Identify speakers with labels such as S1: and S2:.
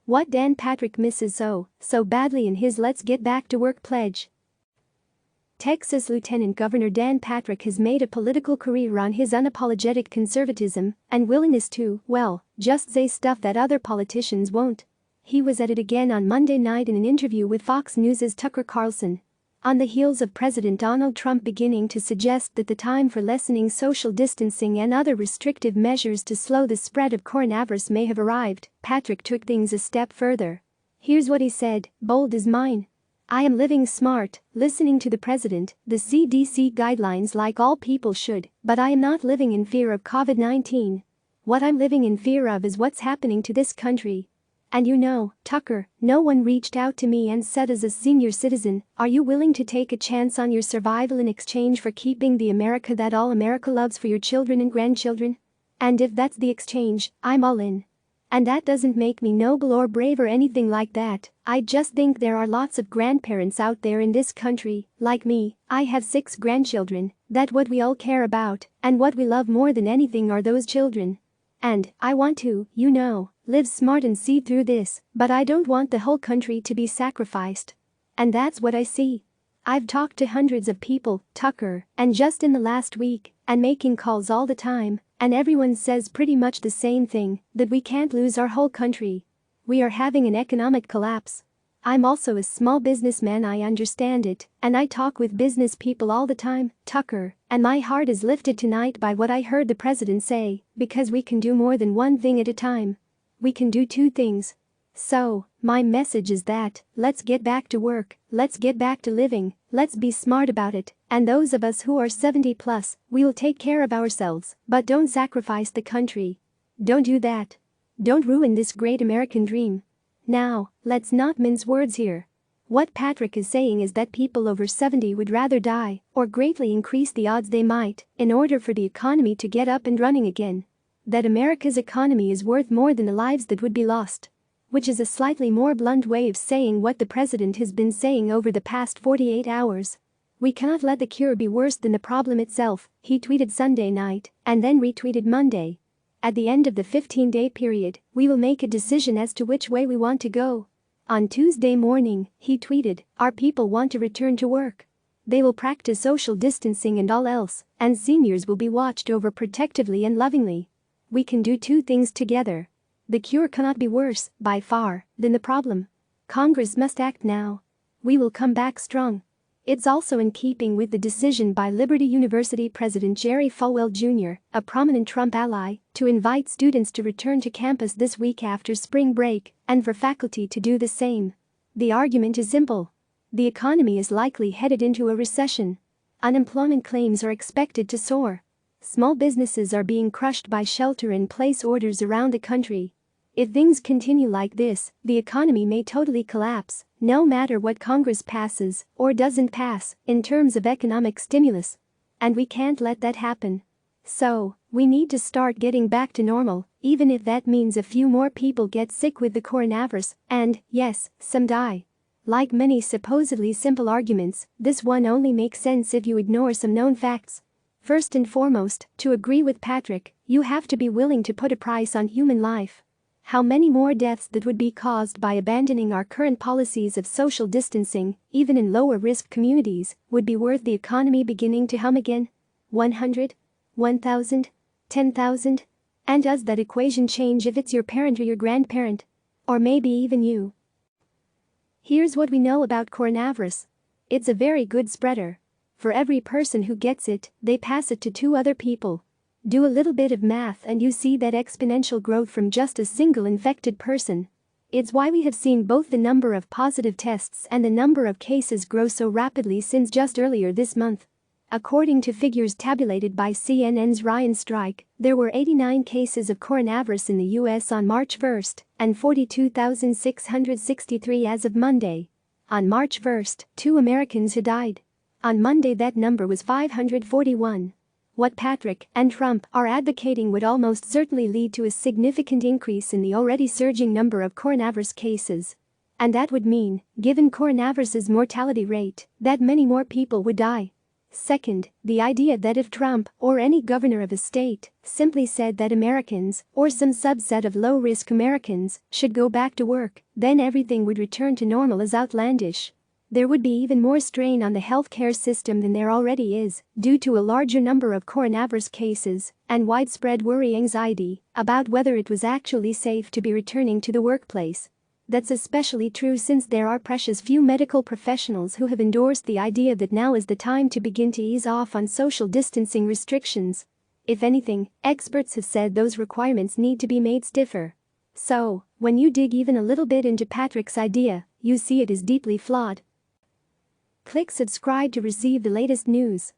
S1: What Dan Patrick misses so badly in his Let's Get Back to Work pledge. Texas Lieutenant Governor Dan Patrick has made a political career on his unapologetic conservatism and willingness to, well, just say stuff that other politicians won't. He was at it again on Monday night in an interview with Fox News' Tucker Carlson. On the heels of President Donald Trump beginning to suggest that the time for lessening social distancing and other restrictive measures to slow the spread of coronavirus may have arrived, Patrick took things a step further. Here's what he said, bold as mine. I am living smart, listening to the president, the CDC guidelines like all people should, but I am not living in fear of COVID-19. What I'm living in fear of is what's happening to this country. And you know, Tucker, no one reached out to me and said as a senior citizen, are you willing to take a chance on your survival in exchange for keeping the America that all America loves for your children and grandchildren? And if that's the exchange, I'm all in. And that doesn't make me noble or brave or anything like that. I just think there are lots of grandparents out there in this country, like me. I have 6 grandchildren, that what we all care about and what we love more than anything are those children. And I want to, you know, live smart and see through this, but I don't want the whole country to be sacrificed. And that's what I see. I've talked to hundreds of people, Tucker, and just in the last week, and making calls all the time, and everyone says pretty much the same thing, that we can't lose our whole country. We are having an economic collapse. I'm also a small businessman, I understand it, and I talk with business people all the time, Tucker, and my heart is lifted tonight by what I heard the president say, because we can do more than one thing at a time. We can do 2 things. So, my message is that, let's get back to work, let's get back to living, let's be smart about it, and those of us who are 70 plus, we'll take care of ourselves, but don't sacrifice the country. Don't do that. Don't ruin this great American dream. Now, let's not mince words here. What Patrick is saying is that people over 70 would rather die or greatly increase the odds they might in order for the economy to get up and running again. That America's economy is worth more than the lives that would be lost. Which is a slightly more blunt way of saying what the president has been saying over the past 48 hours. We cannot let the cure be worse than the problem itself, he tweeted Sunday night and then retweeted Monday. At the end of the 15-day period, we will make a decision as to which way we want to go. On Tuesday morning, he tweeted, our people want to return to work. They will practice social distancing and all else, and seniors will be watched over protectively and lovingly. We can do 2 things together. The cure cannot be worse, by far, than the problem. Congress must act now. We will come back strong. It's also in keeping with the decision by Liberty University President Jerry Falwell Jr., a prominent Trump ally, to invite students to return to campus this week after spring break, and for faculty to do the same. The argument is simple. The economy is likely headed into a recession. Unemployment claims are expected to soar. Small businesses are being crushed by shelter-in-place orders around the country. If things continue like this, the economy may totally collapse, no matter what Congress passes or doesn't pass in terms of economic stimulus. And we can't let that happen. So, we need to start getting back to normal, even if that means a few more people get sick with the coronavirus, and, yes, some die. Like many supposedly simple arguments, this one only makes sense if you ignore some known facts. First and foremost, to agree with Patrick, you have to be willing to put a price on human life. How many more deaths that would be caused by abandoning our current policies of social distancing, even in lower-risk communities, would be worth the economy beginning to hum again? 100? 1,000? 10,000? And does that equation change if it's your parent or your grandparent? Or maybe even you? Here's what we know about coronavirus. It's a very good spreader. For every person who gets it, they pass it to 2 other people. Do a little bit of math and you see that exponential growth from just a single infected person. It's why we have seen both the number of positive tests and the number of cases grow so rapidly since just earlier this month. According to figures tabulated by CNN's Ryan Strike, there were 89 cases of coronavirus in the U.S. on March 1st and 42,663 as of Monday. On March 1st, 2 Americans had died. On Monday that number was 541. What Patrick and Trump are advocating would almost certainly lead to a significant increase in the already surging number of coronavirus cases. And that would mean, given coronavirus's mortality rate, that many more people would die. Second, the idea that if Trump or any governor of a state simply said that Americans, or some subset of low-risk Americans, should go back to work, then everything would return to normal is outlandish. There would be even more strain on the healthcare system than there already is, due to a larger number of coronavirus cases and widespread anxiety about whether it was actually safe to be returning to the workplace. That's especially true since there are precious few medical professionals who have endorsed the idea that now is the time to begin to ease off on social distancing restrictions. If anything, experts have said those requirements need to be made stiffer. So, when you dig even a little bit into Patrick's idea, you see it is deeply flawed. Click subscribe to receive the latest news.